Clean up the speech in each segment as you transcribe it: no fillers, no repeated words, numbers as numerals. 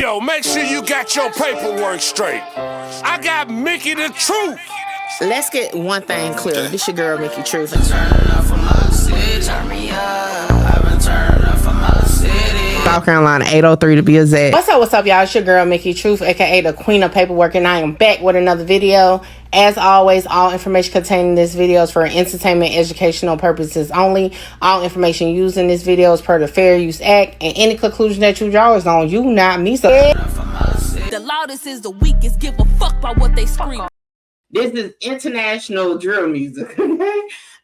Yo, make sure you got your paperwork straight. I got Mickey the Truth. Let's get one thing clear. This your girl, Mickey Truth. South Carolina, 803 to be exact. What's up, y'all? It's your girl, Mickey Truth, aka the Queen of Paperwork, and I am back with another video. As always, all information contained in this video is for entertainment, educational purposes only. All information used in this video is per the Fair Use Act, and any conclusion that you draw is on you, not me. So the loudest is the weakest. Give a fuck about what they scream. This is international drill music.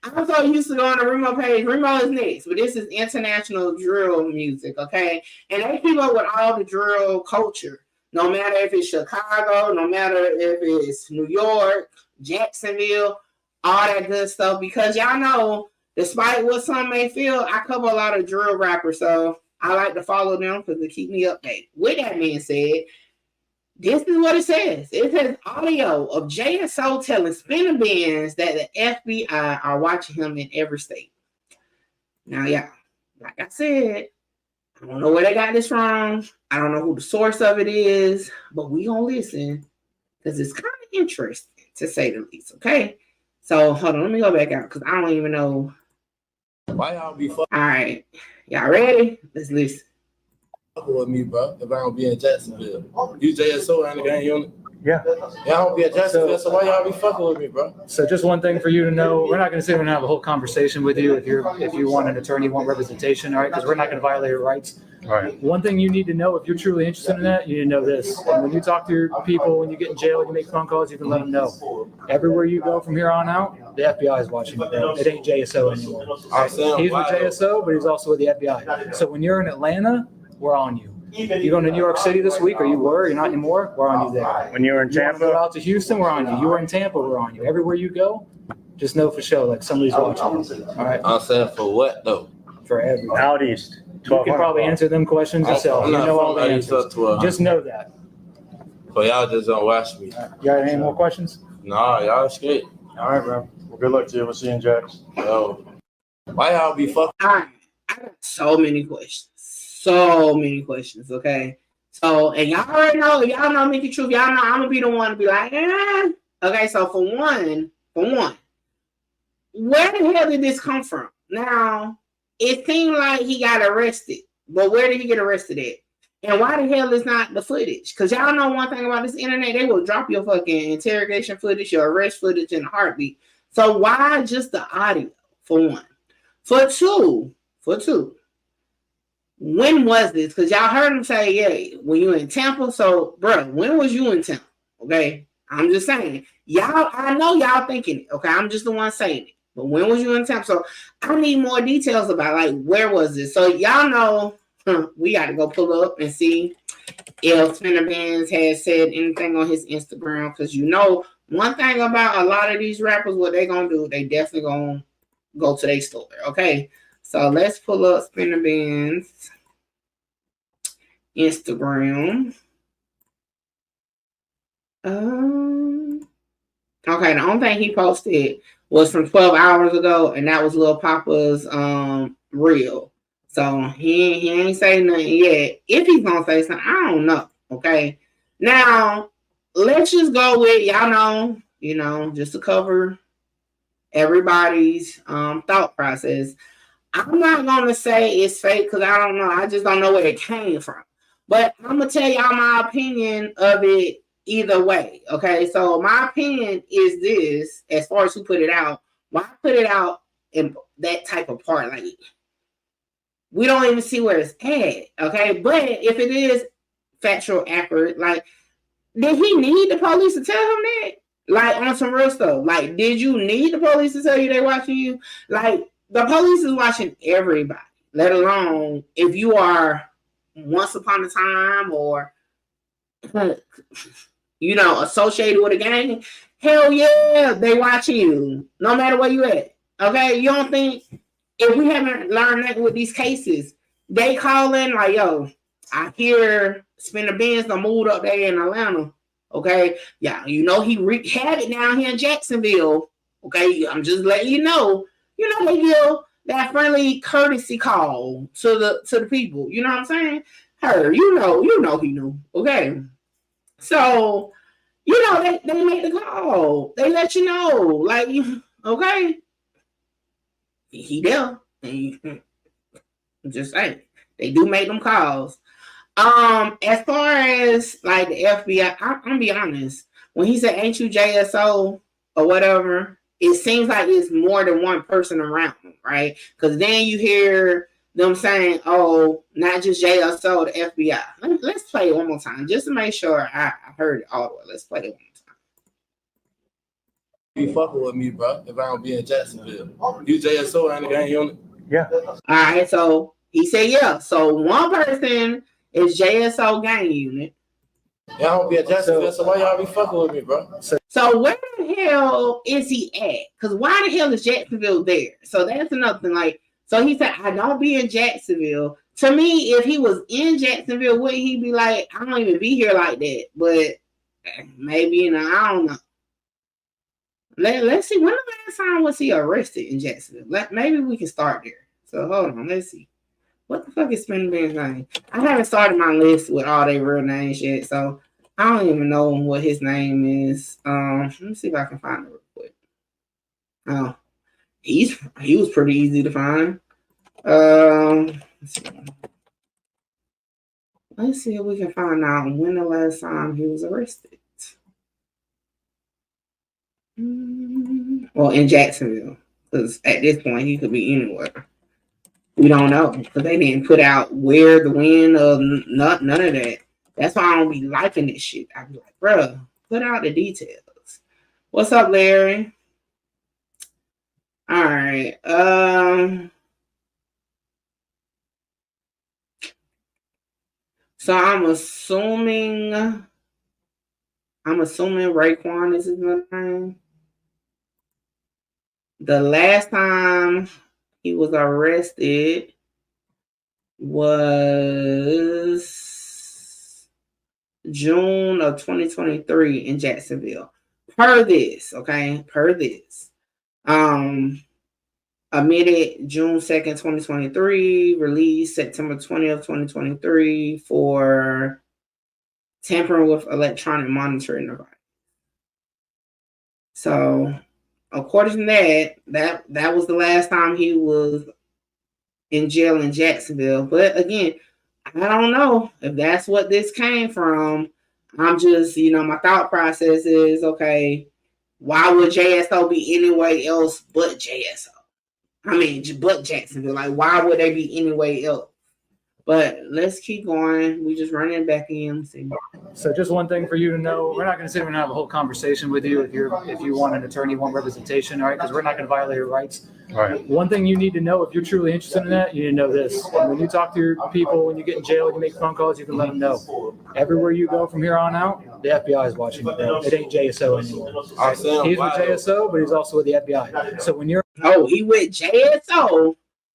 I'm so used to going to Remo page. Remo is next, but this is international drill music, okay? And they keep up with all the drill culture. No matter if it's Chicago, no matter if it's New York, Jacksonville, all that good stuff. Because y'all know, despite what some may feel, I cover a lot of drill rappers, so I like to follow them because they keep me updated. With that being said, this is what it says. It says audio of JSO telling Spinabenz that the FBI are watching him in every state. Now, yeah, like I said, I don't know where they got this from. I don't know who the source of it is, but we gonna listen because it's kind of interesting to say the least. Okay, so hold on, let me go back out because I don't even know. Why y'all be fucking? All right, y'all ready? Let's listen. With me, bro. If I don't be in Jacksonville, you JSO in the game unit. Yeah. Yeah, I don't be in Jacksonville, so why y'all be fucking with me, bro? So just one thing for you to know, we're not going to sit here and have a whole conversation with you if you want an attorney, want representation, all right? Because we're not going to violate your rights. All right. One thing you need to know, if you're truly interested in that, you need to know this. And when you talk to your people, when you get in jail, you make phone calls, you can let them know. Everywhere you go from here on out, the FBI is watching you. It ain't JSO anymore. He's with JSO, but he's also with the FBI. So when you're in Atlanta, we're on you. You going to New York City this week, or you were, you're not anymore, we're on you there. When you were in Tampa? Go out to Houston, we're on you. You were in Tampa, we're on you. Everywhere you go, just know for sure, like somebody's watching you. All right? I'm saying for what, though? For everything. Out east. You can probably answer them questions yourself. You know all the answers. Just know that. But y'all just don't watch me. You got any more questions? Nah, y'all straight. All right, bro. Well, good luck to you. We'll see you in Jax. Yo, why y'all be fucking? All right, I got so many questions. So many questions, okay? So, and y'all already know, y'all know Mickey Truth, y'all know I'm gonna be the one to be like, eh. Okay, so for one, where the hell did this come from? Now, it seemed like he got arrested, but where did he get arrested at? And why the hell is not the footage? Because y'all know one thing about this internet, they will drop your fucking interrogation footage, your arrest footage in a heartbeat. So why just the audio, for one? For two, when was this? Because y'all heard him say, yeah, when you in Tampa. So, bro, when was you in Tampa? Okay, I'm just saying. Y'all, I know y'all thinking it. Okay, I'm just the one saying it. But when was you in Tampa? So, I need more details about, like, where was this? So, y'all know, we got to go pull up and see if Spinabenz has said anything on his Instagram. Because you know, one thing about a lot of these rappers, what they going to do, they definitely going to go to their store. Okay. So let's pull up Spinabenz Instagram. Okay, the only thing he posted was from 12 hours ago, and that was Lil Papa's reel. So he ain't saying nothing yet. If he's gonna say something, I don't know. Okay. Now let's just go with y'all know, just to cover everybody's thought process. I'm not going to say it's fake because I don't know. I just don't know where it came from. But I'm going to tell y'all my opinion of it either way. Okay, so my opinion is this, as far as who put it out. Why put it out in that type of part? Like, we don't even see where it's at. Okay, but if it is factual, accurate, like, did he need the police to tell him that? Like, on some real stuff. Like, did you need the police to tell you they're watching you? Like, the police is watching everybody, let alone if you are once upon a time or, associated with a gang. Hell yeah, they watching you, no matter where you at. Okay, you don't think, if we haven't learned that with these cases, they call in like, yo, I hear Spinabenz done moved up there in Atlanta. Okay, yeah, he wreaked havoc down here in Jacksonville. Okay, I'm just letting you know. They give that friendly courtesy call to the people. You know what I'm saying? her. You know he knew. Okay. So, they make the call. They let you know. Like, okay. He there. And just saying. They do make them calls. As far as like the FBI, I'm gonna be honest. When he said, "Ain't you JSO or whatever?" It seems like it's more than one person around him, right? Because then you hear them saying, "Oh, not just JSO, the FBI." Let's play it one more time, just to make sure I heard it all the way. Let's play it one more time. Be fucking with me, bro. If I don't be in Jacksonville, you JSO and the gang unit. Yeah. All right, so he said, "Yeah." So one person is JSO gang unit. Y'all don't be in Jacksonville, so why y'all be fucking with me, bro? So where the hell is he at? Because why the hell is Jacksonville there? So that's another thing. Like, so he said, "I don't be in Jacksonville." To me, if he was in Jacksonville, wouldn't he be like, "I don't even be here like that"? But maybe, I don't know. Let's see. When the last time was he arrested in Jacksonville? Maybe we can start there. So hold on. Let's see. What the fuck is Spinabenz name? I haven't started my list with all their real names yet, so I don't even know what his name is. Let me see if I can find it real quick. Oh, he was pretty easy to find. Let's see if we can find out when the last time he was arrested. Well, in Jacksonville, because at this point he could be anywhere. We don't know because they didn't put out where, the when, or none of that. That's why I don't be liking this shit. I be like, bruh, put out the details. What's up, Larry? All right. So I'm assuming Raekwon is his name. The last time he was arrested was June of 2023 in Jacksonville. Per this. Admitted June 2nd, 2023, released September 20th, 2023 for tampering with electronic monitoring device. So according to that was the last time he was in jail in Jacksonville. But again, I don't know if that's what this came from. I'm just, my thought process is, okay, why would JSO be anywhere else but JSO? I mean, but Jacksonville. Like, why would they be anywhere else? But let's keep going. We just running it back in. So just one thing for you to know, we're not going to sit here and have a whole conversation with you if you want an attorney, want representation, all right? Because we're not going to violate your rights. Right. One thing you need to know, if you're truly interested in that, you need to know this. And when you talk to your people, when you get in jail, you make phone calls, you can let them know. Everywhere you go from here on out, the FBI is watching you. It ain't JSO anymore. He's with JSO, but he's also with the FBI. So when you're... Oh, he with JSO,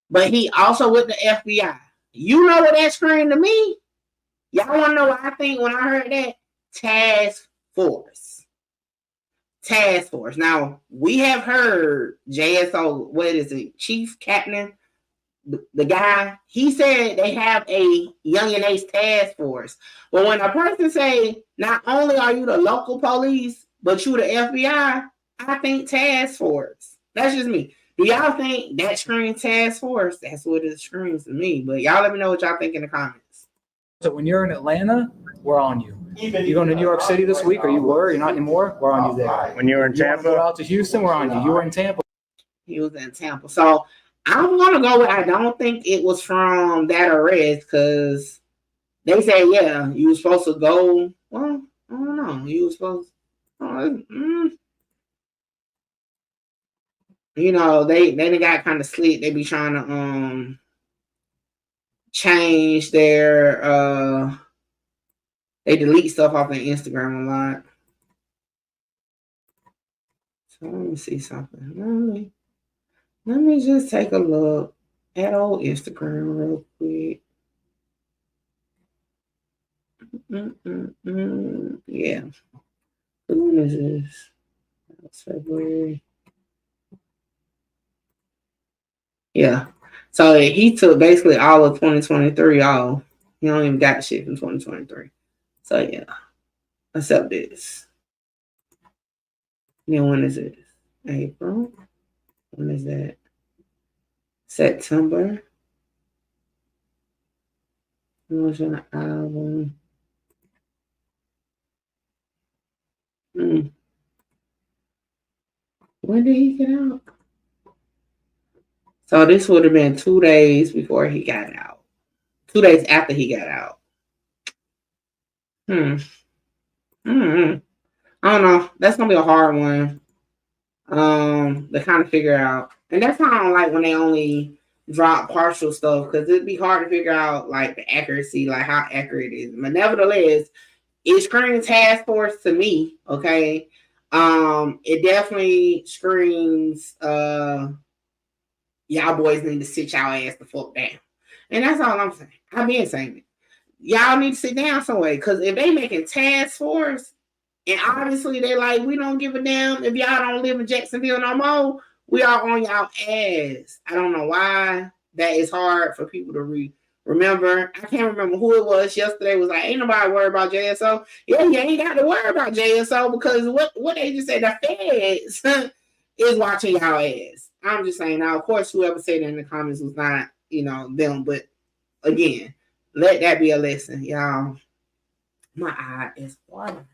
but he also with the FBI. You know what that screamed to me? Y'all want to know what I think when I heard that? Task Force. Now, we have heard JSO, what is it, Chief Captain, the guy, he said they have a Young and Ace task force. But when a person say, not only are you the local police, but you the FBI, I think task force. That's just me. Do y'all think that screams task force? That's what it screams to me. But y'all let me know what y'all think in the comments. So when you're in Atlanta, we're on you. You going to New York City this week, or you were? You're not anymore? We're on you there. When you were in Tampa? Go out to Houston, we're on you. You were in Tampa. He was in Tampa. So I'm going to go with, I don't think it was from that arrest, because they say, yeah, you were supposed to go. Well, I don't know. You were supposed to. They got kind of slick. They be trying to change their they delete stuff off their Instagram a lot. So let me see something. Let me just take a look at old Instagram real quick. Yeah. When is this? That's February. Yeah. So he took basically all of 2023 off. He don't even got shit from 2023. So yeah, accept this. Then when is it? April. When is that? September. What's your album? When did he get out? So this would have been 2 days before he got out. 2 days after he got out. I don't know. That's gonna be a hard one. To kind of figure out. And that's why I don't like when they only drop partial stuff, because it'd be hard to figure out like the accuracy, like how accurate it is. But nevertheless, it screams task force to me. Okay. It definitely screams y'all boys need to sit y'all ass the fuck down. And that's all I'm saying. I've been saying it. Y'all need to sit down somewhere, because if they making task force, and obviously they're like, we don't give a damn if y'all don't live in Jacksonville no more, we are on y'all ass. I don't know why that is hard for people to remember. I can't remember who it was yesterday. Was like, ain't nobody worried about JSO. Yeah, you ain't got to worry about JSO, because what they just said, the feds is watching y'all ass. I'm just saying. Now, of course, whoever said it in the comments was not, them. But again, let that be a lesson, y'all. My eye is watering.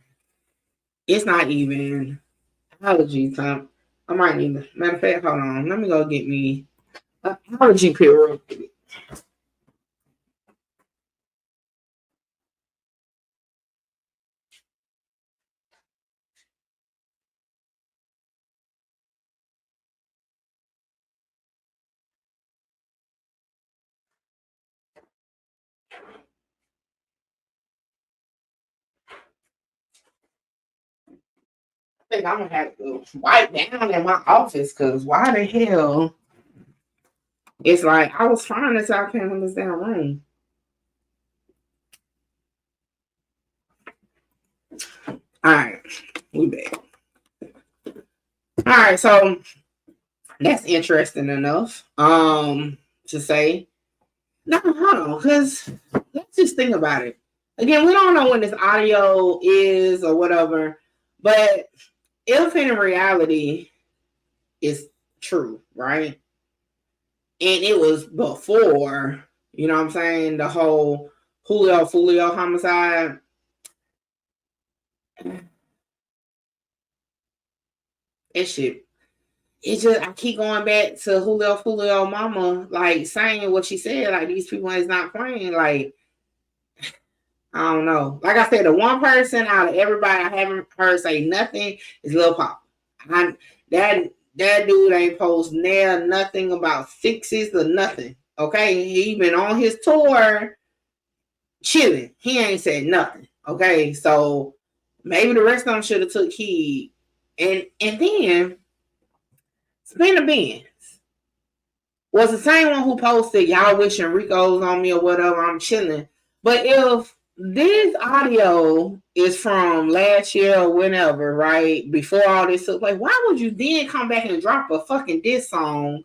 It's not even allergy time. I might need to. Matter of fact, hold on. Let me go get me an allergy pill real quick. I think I'm gonna have to wipe down in my office, because why the hell? It's like I was trying to tell him in this damn room. All right, we back. All right, so that's interesting enough. To say. No, hold on, because let's just think about it. Again, we don't know when this audio is or whatever, but if in reality it's true, right? And it was before, you know what I'm saying, the whole Foolio homicide. It shit. It just, I keep going back to Julio mama, like saying what she said, like these people is not playing, like I don't know. Like I said, the one person out of everybody I haven't heard say nothing is Lil Pop. That dude ain't post nothing about fixes or nothing. Okay, he been on his tour chilling. He ain't said nothing. Okay, so maybe the rest of them should have took heed. And then Spinabenz was the same one who posted, y'all wishing Rico's on me or whatever, I'm chilling. But if this audio is from last year or whenever, right, before all this took place, why would you then come back and drop a fucking diss song?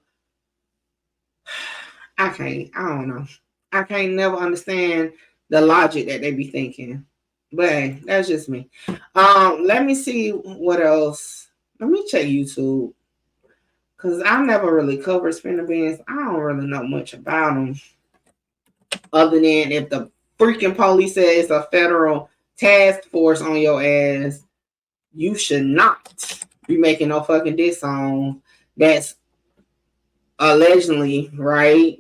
I don't know. I can't never understand the logic that they be thinking. But hey, that's just me. Let me see what else. Let me check YouTube. Because I never really covered Spinabenz. I don't really know much about them. Other than if the freaking police says a federal task force on your ass, you should not be making no fucking diss song that's allegedly, right,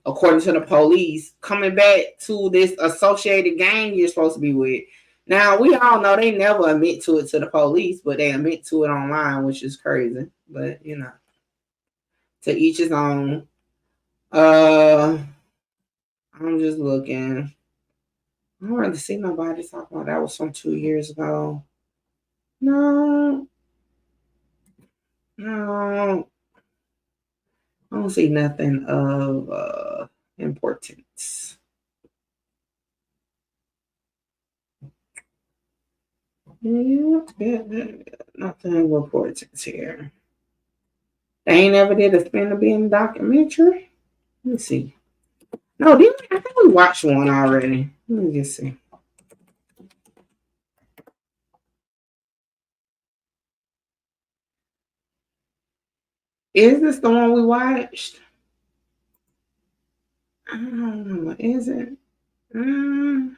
according to the police, coming back to this associated gang you're supposed to be with. Now, we all know they never admit to it to the police, but they admit to it online, which is crazy. But, to each his own. I'm just looking. I don't really see nobody talking about that. Was from 2 years ago. No. I don't see nothing of importance. Yeah, nothing of importance here. They ain't ever did a Spinabenz documentary. Let me see. No, I think we watched one already. Let me just see. Is this the one we watched? I don't know. Is it? I don't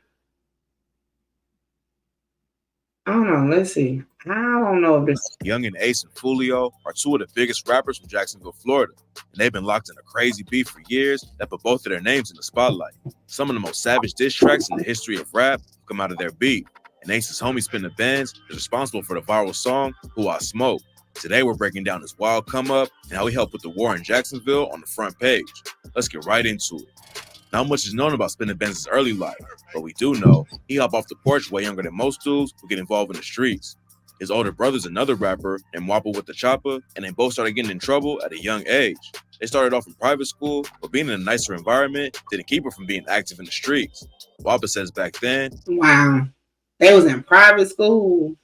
know. Let's see. I don't know if this. Young and Ace and Foolio are two of the biggest rappers from Jacksonville, Florida, and they've been locked in a crazy beef for years that put both of their names in the spotlight. Some of the most savage diss tracks in the history of rap come out of their beef, and Ace's homie Spinabenz is responsible for the viral song "Who I Smoke." Today we're breaking down his wild come up and how he helped with the war in Jacksonville on the front page. Let's get right into it. Not much is known about Spinabenz's early life, but we do know he hopped off the porch way younger than most dudes who get involved in the streets. His older brother's another rapper named Wappa with the Chopper, and they both started getting in trouble at a young age. They started off in private school, but being in a nicer environment didn't keep her from being active in the streets. Wappa says back then, Wow, they was in private school.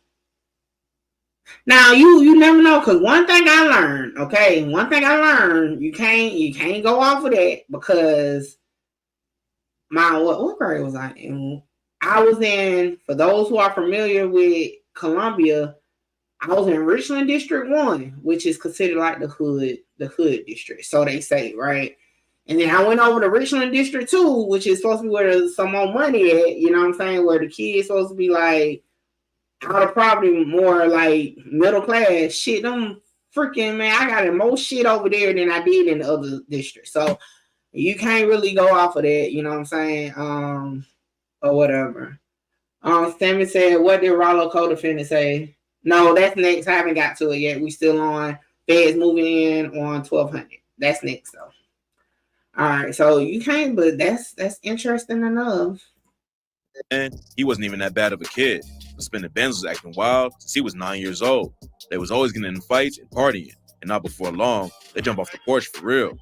Now you never know, because one thing I learned, you can't go off of that, because what grade was I in? I was in, for those who are familiar with Columbia, I was in Richland District 1, which is considered like the hood district, so they say, right? And then I went over to Richland District 2, which is supposed to be where there's some more money at, you know what I'm saying? Where the kids supposed to be like out of poverty, more like middle class. Shit, them freaking, man, I got more shit over there than I did in the other districts. So you can't really go off of that, you know what I'm saying? Or whatever. Sammy said, what did Rollo co-defendant say? No, that's next. I haven't got to it yet. We still on Feds moving in on 1200. That's next though. All right, so you can't, but that's interesting enough. and he wasn't even that bad of a kid. But Spinabenz was acting wild since he was 9 years old. They was always getting in fights and partying, and not before long, they jump off the porch for real.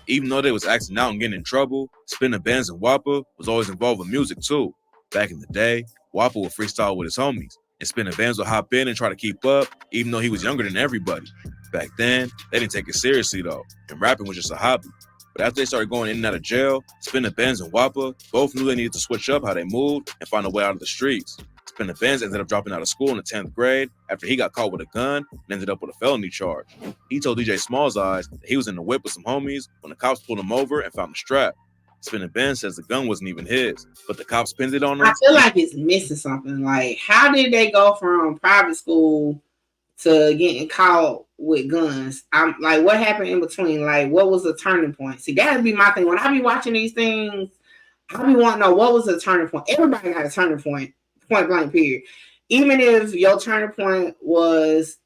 Even though they was acting out and getting in trouble, Spinabenz and Wappa was always involved with music too. Back in the day, Wappa would freestyle with his homies, and Spinabenz would hop in and try to keep up, even though he was younger than everybody. Back then, they didn't take it seriously though, and rapping was just a hobby. But after they started going in and out of jail, Spinabenz and Wappa both knew they needed to switch up how they moved and find a way out of the streets. Spinabenz ended up dropping out of school in the 10th grade after he got caught with a gun and ended up with a felony charge. He told DJ Small's Eyes that he was in the whip with some homies when the cops pulled him over and found the strap. Spinabenz says the gun wasn't even his, but the cops pinned it on him. I feel like it's missing something. Like, how did they go from private school to getting caught with guns? I'm like, what happened in between? Like, what was the turning point? See, that'd be my thing. When I be watching these things, I be wanting to know what was the turning point. Everybody got a turning point, point blank, period. Even if your turning point was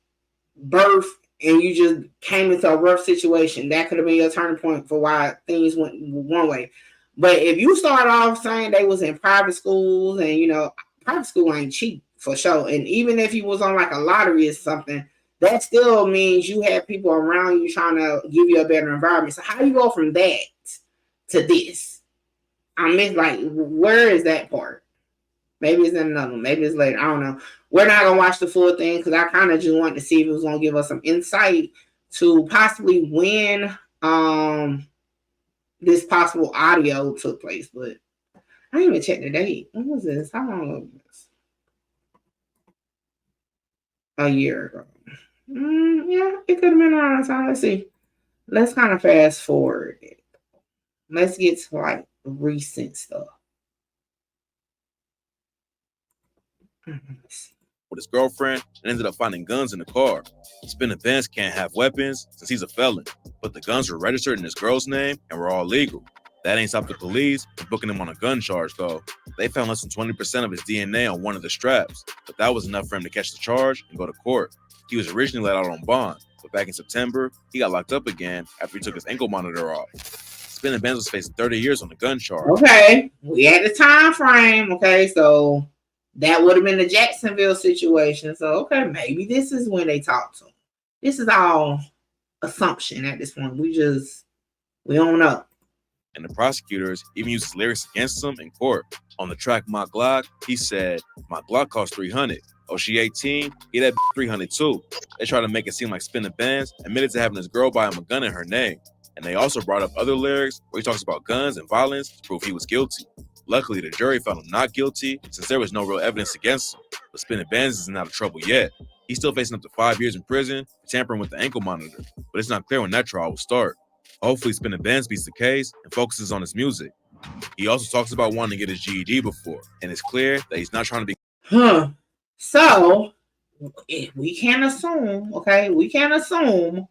birth and you just came into a rough situation, that could have been your turning point for why things went one way. But if you start off saying they was in private schools, and you know, private school ain't cheap for sure. And even if you was on like a lottery or something, that still means you had people around you trying to give you a better environment. So how do you go from that to this? I mean, like, where is that part? Maybe it's in another one. Maybe it's later. I don't know. We're not going to watch the full thing because I kind of just wanted to see if it was going to give us some insight to possibly when this possible audio took place. But I didn't even check the date. When was this? How long ago was this? A year ago. Yeah, it could have been around that time. Let's see. Let's kind of fast forward it. Let's get to like recent stuff. With his girlfriend and ended up finding guns in the car. Spinabenz can't have weapons since he's a felon, but the guns were registered in his girl's name and were all legal. That ain't stopped the police from booking him on a gun charge though. They found less than 20% of his DNA on one of the straps, but that was enough for him to catch the charge and go to court. He was originally let out on bond, but back in September, he got locked up again after he took his ankle monitor off. Spinabenz was facing 30 years on the gun charge. Okay, we had the time frame. Okay, so that would have been the Jacksonville situation. So, okay, maybe this is when they talked to him. This is all assumption at this point. We don't know. And the prosecutors even used his lyrics against him in court. On the track My Glock, he said, "My Glock cost 300. Oh, she 18? Get that 300 too." They tried to make it seem like Spinabenz admitted to having his girl buy him a gun in her name. And they also brought up other lyrics where he talks about guns and violence to prove he was guilty. Luckily, the jury found him not guilty since there was no real evidence against him. But Spinabenz isn't out of trouble yet. He's still facing up to 5 years in prison for tampering with the ankle monitor, but it's not clear when that trial will start. Hopefully, Spinabenz beats the case and focuses on his music. He also talks about wanting to get his GED before, and it's clear that he's not trying to be. So, we can assume, okay? We can assume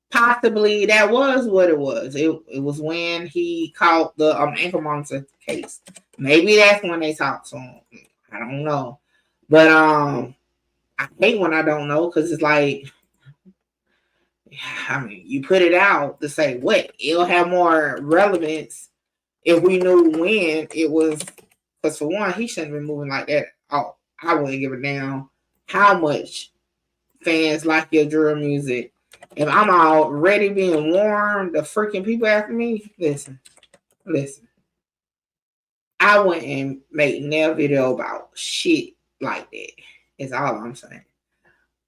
possibly that was what it was. It was when he caught the ankle monitor case. Maybe that's when they talked to him. I don't know. But I hate when I don't know, because it's like, I mean, you put it out to say what? It'll have more relevance if we knew when it was. Because for one, he shouldn't have been moving like that. Oh, I wouldn't give a damn how much fans like your drill music. If I'm already being warned, the freaking people after me, listen. I wouldn't make no video about shit like that. Is all I'm saying.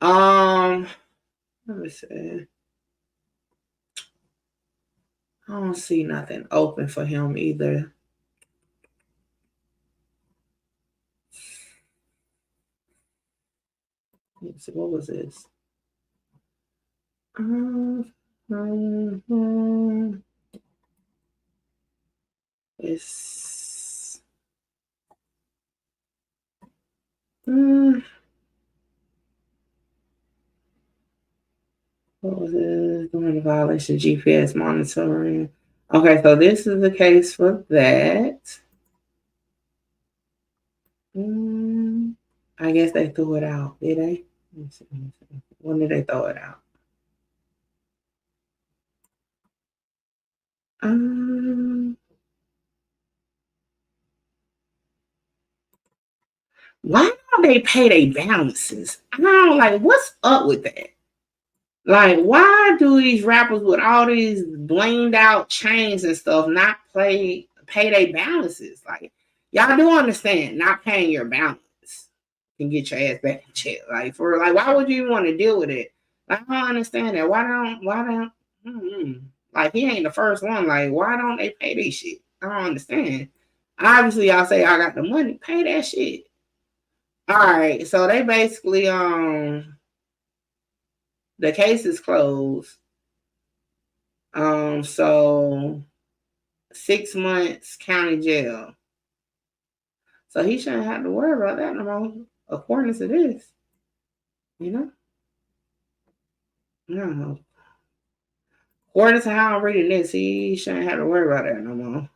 Let me see. I don't see nothing open for him either. Let's see, what was this? It's what was it? Doing the violation GPS monitoring. Okay, so this is the case for that. I guess they threw it out, did they? Let me see. When did they throw it out? Why don't they pay their balances? I don't like, what's up with that? Like, why do these rappers with all these blinged out chains and stuff not pay their balances? Like, y'all do understand not paying your balance can get your ass back in check. Like, for like, why would you even want to deal with it? Like, I don't understand that. Why don't like, he ain't the first one. Like, why don't they pay this shit? I don't understand. Obviously, y'all say I got the money, pay that shit. All right, so they basically the case is closed. So 6 months county jail. So he shouldn't have to worry about that no more, according to this. You know? No. According to how I'm reading this, he shouldn't have to worry about that no more.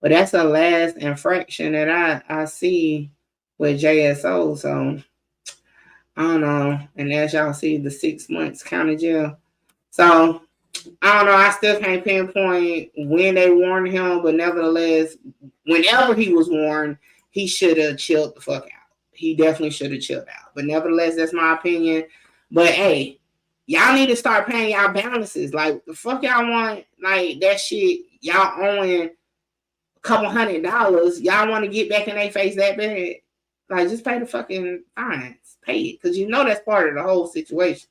But that's the last infraction that I see with JSO. So I don't know. And as y'all see, the 6 months county jail. So I don't know. I still can't pinpoint when they warned him, but nevertheless, whenever he was warned, he should have chilled the fuck out. He definitely should have chilled out. But nevertheless, that's my opinion. But hey, y'all need to start paying y'all balances. Like, the fuck y'all want, like, that shit, y'all owing a couple $100. Y'all want to get back in their face that bad? Like, just pay the fucking fines. Pay it. Because you know that's part of the whole situation.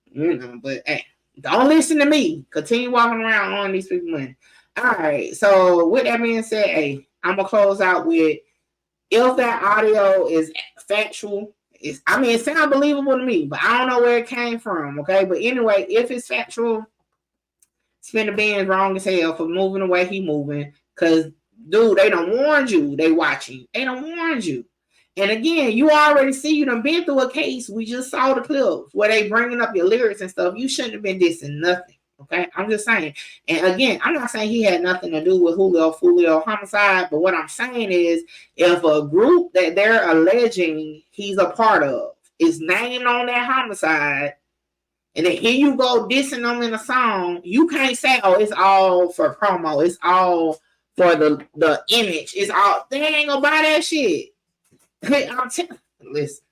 You know, but hey, don't listen to me. Continue walking around on these people money. All right. So with that being said, hey, I'm going to close out with, if that audio is factual, it sounds believable to me, but I don't know where it came from, okay? But anyway, if it's factual, Spinabenz wrong as hell for moving the way he moving, because, dude, they done warned you they watching. They done warned you. And again, you already see, you done been through a case. We just saw the clips where they bringing up your lyrics and stuff. You shouldn't have been dissing nothing, okay? I'm just saying. And again, I'm not saying he had nothing to do with Julio, Foolio homicide, but what I'm saying is, if a group that they're alleging he's a part of is named on that homicide, and then here you go dissing them in a song, you can't say, oh, it's all for promo. It's all for the image. It's all, they ain't gonna buy that shit. Listen,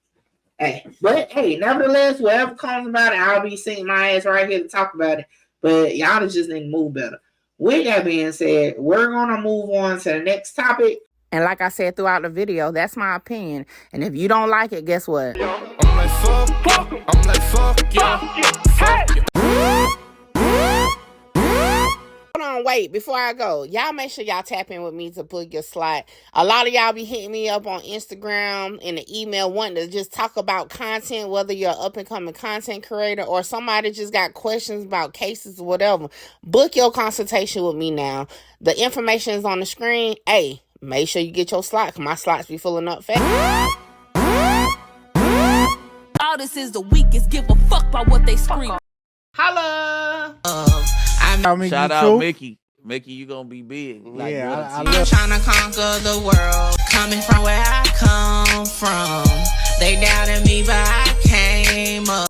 hey, but hey, nevertheless, whatever comes about it, I'll be sitting my ass right here to talk about it. But y'all just need to move better. With that being said, we're gonna move on to the next topic. And like I said throughout the video, that's my opinion. And if you don't like it, guess what? I'm like, fuck yeah. Fuck yeah. on, wait, before I go, y'all make sure y'all tap in with me to book your slot. A lot of y'all be hitting me up on Instagram and the email wanting to just talk about content, whether you're an up-and-coming content creator or somebody just got questions about cases or whatever. Book your consultation with me now. The information is on the screen. Hey, make sure you get your slot, because my slots be filling up fast. All this is the weakest. Give a fuck about what they scream. Holla! Shout out Mickey. Mickey, you gonna be big. Like, Yeah, I'm trying to conquer the world. Coming from where I come from. They doubted me, but I came up.